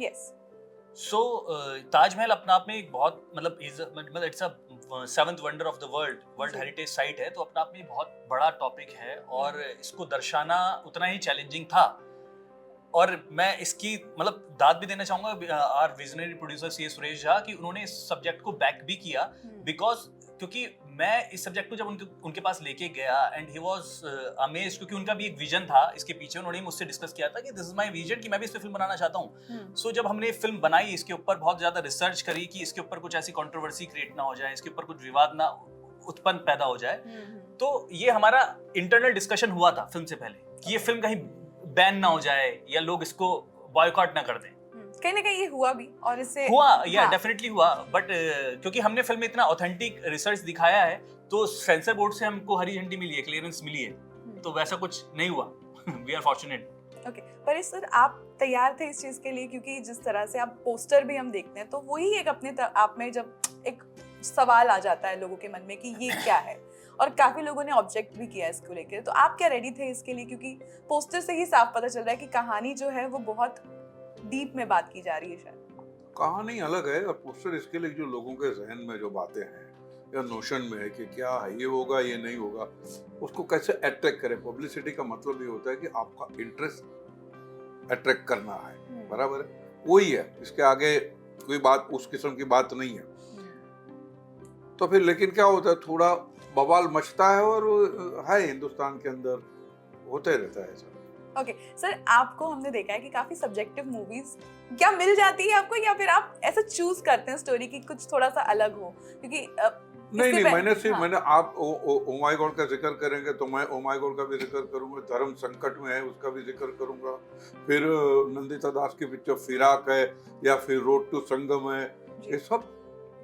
Yes. सो ताजमहल अपना आप में एक बहुत मतलब it's a seventh wonder of the world जी। हेरिटेज साइट है, तो अपना आप में बहुत बड़ा टॉपिक है और इसको दर्शाना उतना ही चैलेंजिंग था। और मैं इसकी मतलब दाद भी देना चाहूंगा our visionary producer C S Suresh Jha कि उन्होंने इस सब्जेक्ट को बैक भी किया, बिकॉज क्योंकि मैं इस सब्जेक्ट को जब उनके पास लेके गया एंड ही वाज अमेज्ड, क्योंकि उनका भी एक विजन था इसके पीछे। उन्होंने मुझसे डिस्कस किया था कि दिस इज माय विजन कि मैं भी इस पे फिल्म बनाना चाहता हूँ। सो जब हमने फिल्म बनाई, इसके ऊपर बहुत ज्यादा रिसर्च करी कि इसके ऊपर कुछ ऐसी कंट्रोवर्सी क्रिएट ना हो जाए, इसके ऊपर कुछ विवाद ना उत्पन्न पैदा हो जाए, तो ये हमारा इंटरनल डिस्कशन हुआ था फिल्म से पहले कि ये फिल्म कहीं बैन ना हो जाए या लोग इसको बॉयकॉट ना कर दें। कहीं ना कहीं ये हुआ भी, और इससे हुआ या हाँ। डेफिनेटली हुआ, बट क्योंकि हमने फिल्म में इतना ऑथेंटिक रिसर्च दिखाया है तो सेंसर बोर्ड से हमको हरी झंडी मिली है, क्लियरेंस मिली है, तो वैसा कुछ नहीं हुआ। We are fortunate. ओके, पर इस सर आप तैयार थे इस चीज के लिए? क्योंकि जिस तरह से आप पोस्टर भी हम देखते हैं तो वही एक अपने आप में जब एक सवाल आ जाता है लोगों के मन में कि ये क्या है, और काफी लोगों ने ऑब्जेक्ट भी किया इसको लेकर, तो आप क्या रेडी थे इसके लिए? क्योंकि पोस्टर से ही साफ पता चल रहा है कि कहानी जो है वो बहुत डीप में बात की जा रही है। शायद कहानी अलग है और पोस्टर इसके लिए जो लोगों के जहन में जो बातें हैं या नोशन में है कि क्या है, ये होगा ये नहीं होगा, उसको कैसे अट्रैक्ट करें। पब्लिसिटी का मतलब ये होता है कि आपका इंटरेस्ट अट्रैक्ट करना है, बराबर है, वही है, इसके आगे कोई बात उस किस्म की बात नहीं है। तो फिर लेकिन क्या होता है, थोड़ा बवाल मचता है और है हिंदुस्तान के अंदर होते रहता है ऐसा। ओके सर, आपको हमने देखा है कि काफी सब्जेक्टिव मूवीज क्या मिल जाती है आपको, या फिर आप ऐसा चूज करते हैं स्टोरी की कुछ थोड़ा सा अलग हो? क्योंकि नहीं, मैंने आप ओ माय गॉड का जिक्र करेंगे तो मैं ओ माय गॉड का भी जिक्र करूंगा, धर्म संकट में है उसका भी जिक्र करूंगा, फिर नंदिता दास की पिक्चर फिराक है या फिर रोड टू संगम है, ये सब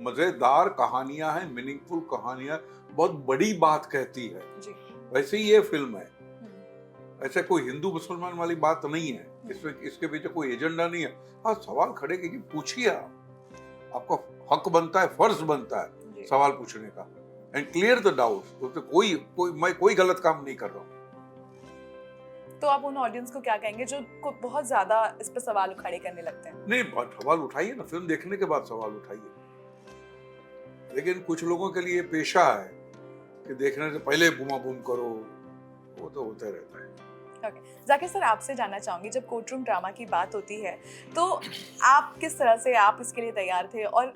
मजेदार कहानियां हैं, मीनिंगफुल कहानियां, बहुत बड़ी बात कहती है। वैसे ही ये फिल्म है, ऐसे कोई हिंदू मुसलमान वाली बात नहीं है, इसमें इसके पीछे कोई एजेंडा नहीं है। हाँ, सवाल खड़े कीजिए, पूछिए, आपका हक बनता है, फर्ज बनता है सवाल पूछने का, एंड क्लियर द डाउट्स। तो मैं कोई गलत काम नहीं कर रहा हूँ। तो आप उन ऑडियंस को क्या कहेंगे जो बहुत ज्यादा इस पर सवाल खड़े करने लगते हैं? नहीं, सवाल उठाइए ना, फिल्म देखने के बाद सवाल उठाइए, लेकिन कुछ लोगों के लिए पेशा है कि देखने से पहले बुमा बुम करो, वो तो होता रहता है। जाकिर सर, आपसे जानना चाहूंगी, जब कोर्टरूम ड्रामा की बात होती है तो आप किस तरह से आप इसके लिए तैयार थे, और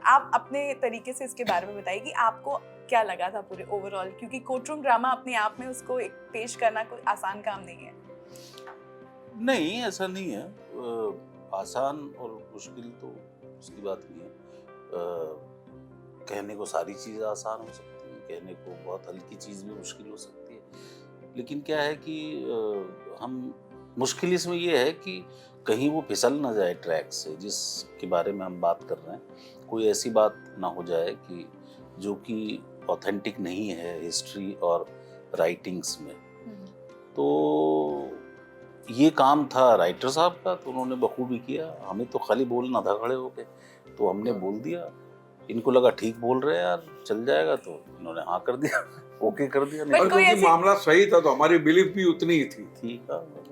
आप अपने तरीके से इसके बारे में बताइए कि आपको क्या लगा था पूरे ओवरऑल, क्योंकि कोर्टरूम ड्रामा अपने आप में उसको एक पेश करना कोई आसान काम नहीं है। नहीं, ऐसा नहीं है, आसान और मुश्किल तो उसकी बात नहीं है। कहने को सारी चीज़ें आसान हो सकती हैं, कहने को बहुत हल्की चीज़ भी मुश्किल हो सकती है, लेकिन क्या है कि हम मुश्किल इसमें ये है कि कहीं वो फिसल ना जाए ट्रैक से, जिसके बारे में हम बात कर रहे हैं, कोई ऐसी बात ना हो जाए कि जो कि ऑथेंटिक नहीं है हिस्ट्री और राइटिंग्स में। तो ये काम था राइटर साहब का, तो उन्होंने बखूबी किया, हमें तो खाली बोलना था खड़े होके, तो हमने बोल दिया, इनको लगा ठीक बोल रहे हैं यार, चल जाएगा, तो इन्होंने हाँ कर दिया, ओके कर दिया। और क्योंकि मामला सही था तो हमारी बिलीफ भी उतनी ही थी। ठीक है।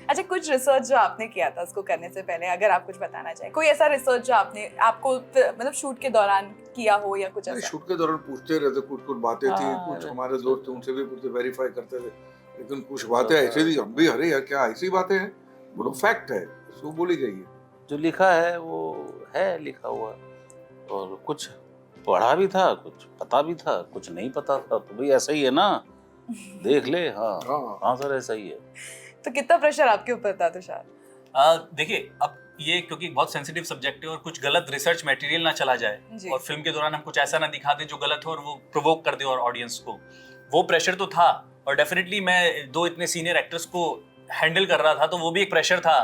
अच्छा, कुछ रिसर्च जो आपने किया था उसको करने से पहले, अगर आप कुछ बताना चाहें, कोई ऐसा रिसर्च जो आपको मतलब शूट के दौरान किया हो या कुछ ऐसा? शूट के दौरान पूछते रहते, कुछ बातें थी, कुछ हमारे दोस्त थे उनसे भी पूछते, वेरीफाई करते थे, लेकिन कुछ बातें ऐसी थी हम भी, अरे यार क्या ऐसी बातें हैं, वो फैक्ट है, उसको बोली गई है। जो लिखा है वो है लिखा हुआ, और कुछ पढ़ा भी था, कुछ पता भी था, कुछ नहीं पता था, तो भाई ऐसा ही है ना, देख ले। हाँ सर, ऐसा ही है। तो कितना प्रेशर आपके ऊपर था तुषार? देखिए, अब ये क्योंकि बहुत सेंसिटिव सब्जेक्ट है और कुछ गलत रिसर्च मटेरियल ना चला जाए और फिल्म के दौरान हम कुछ ऐसा ना दिखा दे जो गलत हो और वो प्रोवोक कर दे और ऑडियंस को, वो प्रेशर तो था। और डेफिनेटली मैं दो इतने सीनियर एक्टर्स को हैंडल कर रहा था, तो वो भी एक प्रेशर था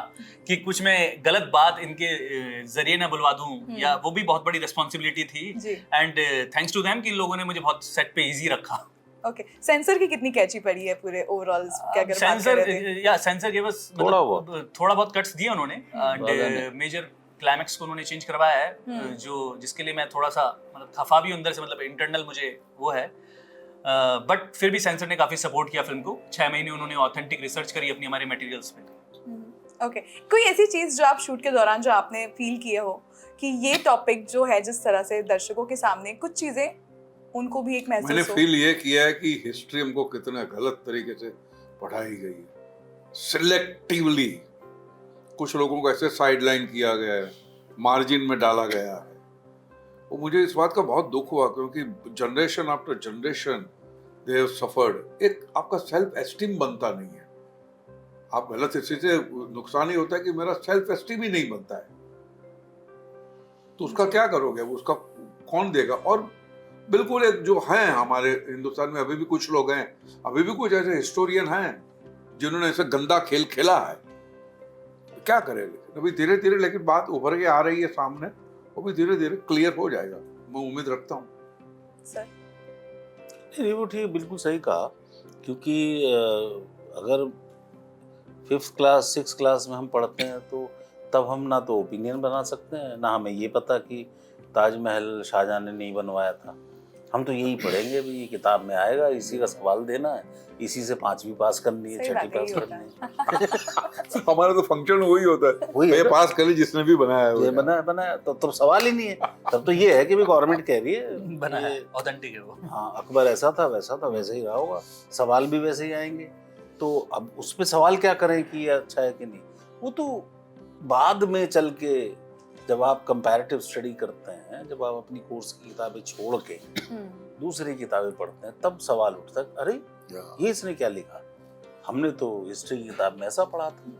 कि कुछ मैं गलत बात इनके जरिए ना बुलवा दूं, या वो भी बहुत बड़ी रिस्पॉन्सिबिलिटी थी। एंड थैंक्स टू देम कि लोगों ने मुझे बहुत सेट पे इजी रखा। ओके, सेंसर की कितनी कैची पड़ी है पूरे ओवरऑल के अगर बात करें? सेंसर के बस थोड़ा बहुत कट्स दिए उन्होंने, एंड मेजर क्लाइमैक्स को उन्होंने चेंज करवाया है, जो जिसके लिए मैं थोड़ा सा मतलब खफा भी अंदर से, मतलब इंटरनल मुझे वो है, बट फिर भी सेंसर ने काफी सपोर्ट किया फिल्म को। 6 महीने उन्होंने ऑथेंटिक रिसर्च करी अपनी हमारे मटेरियल्स पे। ओके, कोई ऐसी चीज जो आप शूट के दौरान जो आपने फील किए हो कि ये टॉपिक जो है जिस तरह से दर्शकों के सामने कुछ चीजें उनको भी एक मैंने महसूस हो? फील ये किया है कि हिस्ट्री हमको कितने गलत तरीके से पढ़ाई गई है, सिलेक्टिवली कुछ लोगों को ऐसे साइडलाइन किया गया है, मार्जिन में डाला गया है। और मुझे इस बात का बहुत दुख हुआ क्योंकि generation after generation they have suffered. एक आपका सेल्फ एस्टीम बनता नहीं है। आप गलत हिस्से से नुकसान ही होता है कि मेरा सेल्फ एस्टीम ही नहीं बनता है, तो उसका क्या करोगे? उसका कौन देगा? और बिल्कुल एक जो हैं हमारे हिंदुस्तान में अभी भी कुछ लोग हैं, अभी भी कुछ ऐसे हिस्टोरियन हैं जिन्होंने ऐसे गंदा खेल खेला है। तो क्या करें? लेकिन अभी धीरे धीरे लेकिन बात उभर के आ रही है सामने, वो भी धीरे धीरे क्लियर हो जाएगा, मैं उम्मीद रखता हूँ। सर नहीं, वो ठीक, बिल्कुल सही कहा। क्योंकि अगर 5th क्लास 6th क्लास में हम पढ़ते हैं तो तब हम ना तो ओपिनियन बना सकते हैं, ना हमें ये पता कि ताजमहल शाहजहां ने नहीं बनवाया था। हम तो यही पढ़ेंगे भी, ये किताब में आएगा, इसी का सवाल देना है, इसी से 5वीं पास करनी है, सही 6ठी बात है, पास यही करनी होता है। हमारा तो फंक्शन वही होता है, वही ये है। पास कर ली जिसने भी बनाया है ये वो। बनाया तो सवाल ही नहीं है। तब तो ये है कि भी गवर्नमेंट कह रही है बना है, ये- ऑथेंटिक है वो। हाँ, अकबर ऐसा था वैसा था, वैसे ही रहा होगा, सवाल भी वैसे ही आएंगे। तो अब उस पे सवाल क्या करें कि ये अच्छा है कि नहीं, वो तो बाद में चल के जब आप कंपैरेटिव स्टडी करते हैं, जब आप अपनी कोर्स की किताबें छोड़ के दूसरी किताबें पढ़ते हैं, तब सवाल उठता है, अरे ये इसने क्या लिखा, हमने तो हिस्ट्री की किताब में ऐसा पढ़ा था,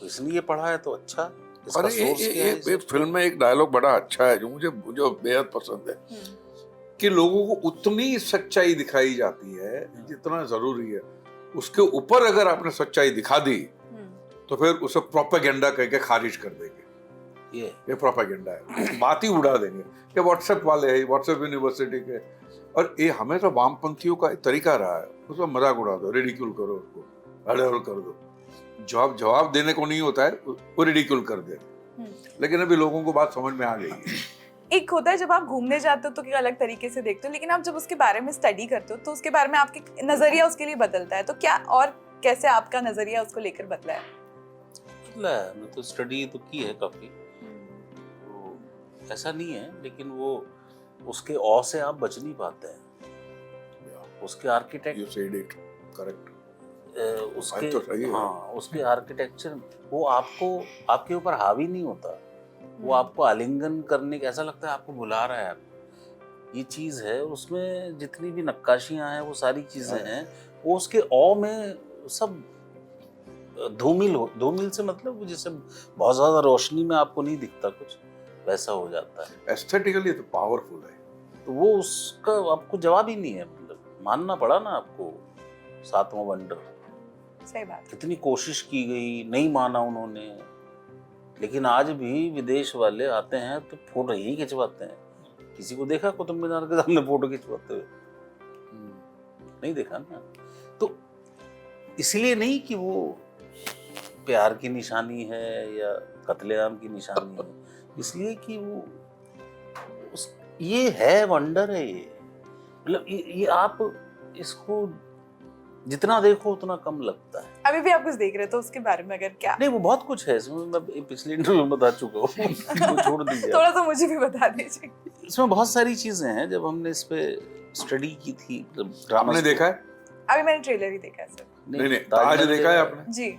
तो इसने ये पढ़ा है तो अच्छा, इसका अरे सोर्स क्या है? ये फिल्म में एक डायलॉग बड़ा अच्छा है जो मुझे बेहद पसंद है कि लोगों को उतनी सच्चाई दिखाई जाती है जितना जरूरी है। उसके ऊपर अगर आपने सच्चाई दिखा दी तो फिर उसे प्रोपेगेंडा कह के खारिज कर देंगे। ये प्रोपेगेंडा है, बात ही उड़ा देंगे कि व्हाट्सएप वाले हैं, व्हाट्सएप यूनिवर्सिटी के। और ये हमेशा वामपंथियों का एक तरीका रहा है, उसका मजाक उड़ा दो, रिडिक्यूल करो, उसको अड़ल कर दो। जवाब देने को नहीं होता है, वो रिडिक्यूल कर दे। लेकिन अभी लोगों को बात समझ में आ गई है। एक होता है जब आप घूमने जाते हो तो एक अलग तरीके से देखते हो, लेकिन आप जब उसके बारे में स्टडी करते हो तो उसके बारे में आपके नजरिया उसके लिए बदलता है। तो क्या और कैसे आपका नजरिया उसको लेकर बदला है? मैं तो स्टडी तो की है काफी, तो ऐसा नहीं है, लेकिन वो उसके औ से आप बच नहीं पाते हैं। उसके architect, You said it, correct. उसके बात तो सही है। हाँ, उसके आर्किटेक्चर वो आपके ऊपर हावी नहीं होता, वो आपको आलिंगन करने का ऐसा लगता है आपको बुला रहा है। ये चीज है उसमें, जितनी भी नक्काशियां हैं वो सारी चीजें हैं, वो उसके औ में सब धूमिल से मतलब जैसे बहुत ज्यादा रोशनी में आपको नहीं दिखता कुछ, वैसा हो जाता है। एस्थेटिकली तो पावरफुल है। तो वो उसका आपको जवाब ही नहीं है, मतलब मानना पड़ा ना आपको। 7वां वंडर, सही बात। कितनी कोशिश की गई, नहीं माना उन्होंने, लेकिन आज भी विदेश वाले आते हैं तो फोटो ही खिंचवाते हैं। किसी को देखा कुतुब मीनार के सामने फोटो खिंचवाते हुए? नहीं देखा ना। तो इसलिए नहीं कि वो प्यार की निशानी है या कत्लेआम की निशानी है, इसलिए कि वो ये है, वंडर है ये। मतलब ये आप इसको जितना देखो उतना कम लगता है। अभी भी आप कुछ देख रहे हो तो उसके बारे में अगर क्या? नहीं, वो बहुत कुछ है इसमें, मैं पिछले इंटरव्यू में बता चुका हूँ। वो छोड़ दीजिए। थोड़ा सा मुझे भी बता दीजिए। इसमें बहुत सारी चीजें हैं, जब हमने इस पे स्टडी की थी, ड्रामा आपने देखा है? अभी मैंने ट्रेलर ही देखा है सर। नहीं, ताज देखा है आपने? जी।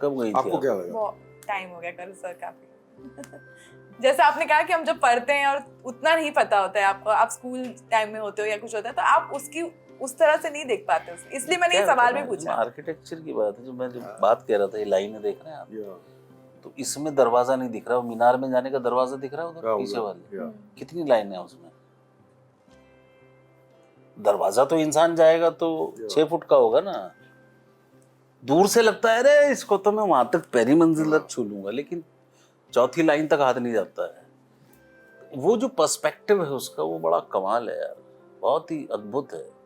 कब गई थी आपको आप? क्या लगा? वो टाइम हो गया कल सर काफी। जैसे आपने कहा कि हम जब पढ़ते हैं और उतना नहीं पता होता है आपको, आप स्कूल टाइम में होते हो या कुछ होता है तो आप उसकी उस तरह से नहीं देख पाते हो, इसलिए मैंने ये सवाल भी पूछा। आर्किटेक्चर की बात है, जो मैं बात कह रहा था, ये लाइनें देख रहे हैं आप, तो इसमें दरवाजा नहीं दिख रहा, वो मीनार में जाने का दरवाजा दिख रहा है उधर पीछे वाले, कितनी लाइन है उसमें? दरवाजा तो इंसान जाएगा तो 6 फुट का होगा ना। दूर से लगता है अरे इसको तो मैं वहां तक पहली मंजिल तक छू लूंगा, लेकिन 4थी लाइन तक हाथ नहीं जाता है। वो जो पर्सपेक्टिव है उसका, वो बड़ा कमाल है यार, बहुत ही अद्भुत है।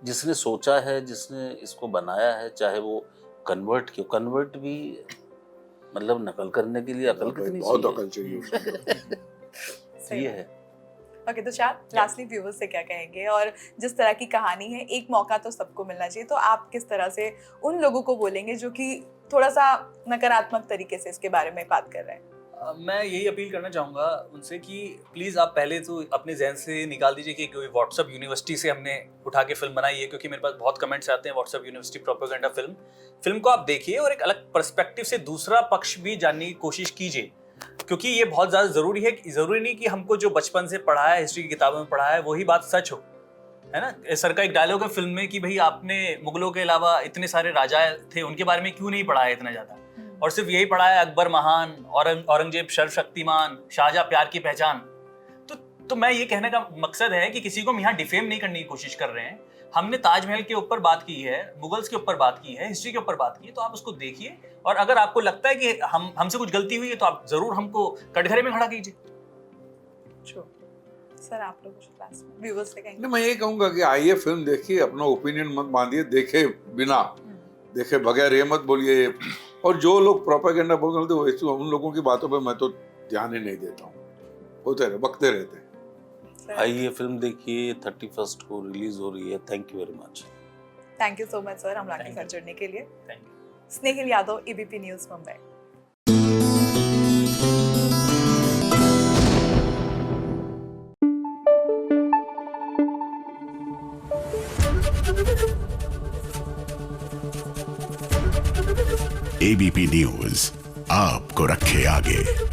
जिसने सोचा है, जिसने इसको बनाया है, चाहे वो कन्वर्ट भी मतलब नकल करने के लिए अकल कितनी बहुत चाहिए। अकल चाहिए उसमें। सही ये बात। है। ओके, तो शायद लास्टली व्यूअर्स से क्या कहेंगे, और जिस तरह की कहानी है, एक मौका तो सबको मिलना चाहिए, तो आप किस तरह से उन लोगों को बोलेंगे जो कि थोड़ा सा नकारात्मक तरीके से इसके बारे में बात कर रहे हैं? मैं यही अपील करना चाहूँगा उनसे कि प्लीज़ आप पहले तो अपने जहन से निकाल दीजिए कि कोई व्हाट्सएप यूनिवर्सिटी से हमने उठा के फिल्म बनाई है, क्योंकि मेरे पास बहुत कमेंट्स आते हैं व्हाट्सएप यूनिवर्सिटी प्रोपेगेंडा फिल्म को आप देखिए और एक अलग पर्सपेक्टिव से दूसरा पक्ष भी जानने की कोशिश कीजिए, क्योंकि ये बहुत ज़्यादा ज़रूरी है। ज़रूरी नहीं कि हमको जो बचपन से पढ़ा है, हिस्ट्री की किताबों में पढ़ा है, वही बात सच हो, है ना। सर का एक डायलॉग है फिल्म में कि भाई आपने मुगलों के अलावा इतने सारे राजा थे, उनके बारे में क्यों नहीं पढ़ा है इतना ज़्यादा, और सिर्फ यही पढ़ा है अकबर महान, औरंगजेब सर्वशक्तिमान, शाहजहां प्यार की पहचान। तो मैं ये कहने का मकसद है कि किसी को हम यहाँ डिफेम नहीं करने की कोशिश कर रहे हैं। हमने ताजमहल के ऊपर बात की है, मुगल्स के ऊपर बात की है, हिस्ट्री के ऊपर बात की है, तो आप उसको देखिए, और अगर आपको लगता है कि हमसे कुछ गलती हुई है तो आप जरूर हमको कटघरे में खड़ा कीजिए। सर आप लोग कुछ लास्ट में व्यूअर्स से कहेंगे? मैं ये कहूंगा कि आइए फिल्म देखिए, अपना ओपिनियन मत बांधिए, देखे बिना देखे बगैर ये मत बोलिए। और जो लोग प्रोपेगेंडा बोलते हैं उन लोगों की बातों पे मैं तो ध्यान ही नहीं देता हूँ, होते रहे बकते रहते हैं। आइए फिल्म देखिए, 31 को रिलीज हो रही है। Thank you very much. Thank you so much sir हमरा के साथ जुड़ने के लिए। Thank you. Snehil Yadav, ABP news, Mumbai. ABP news आपको रखे आगे।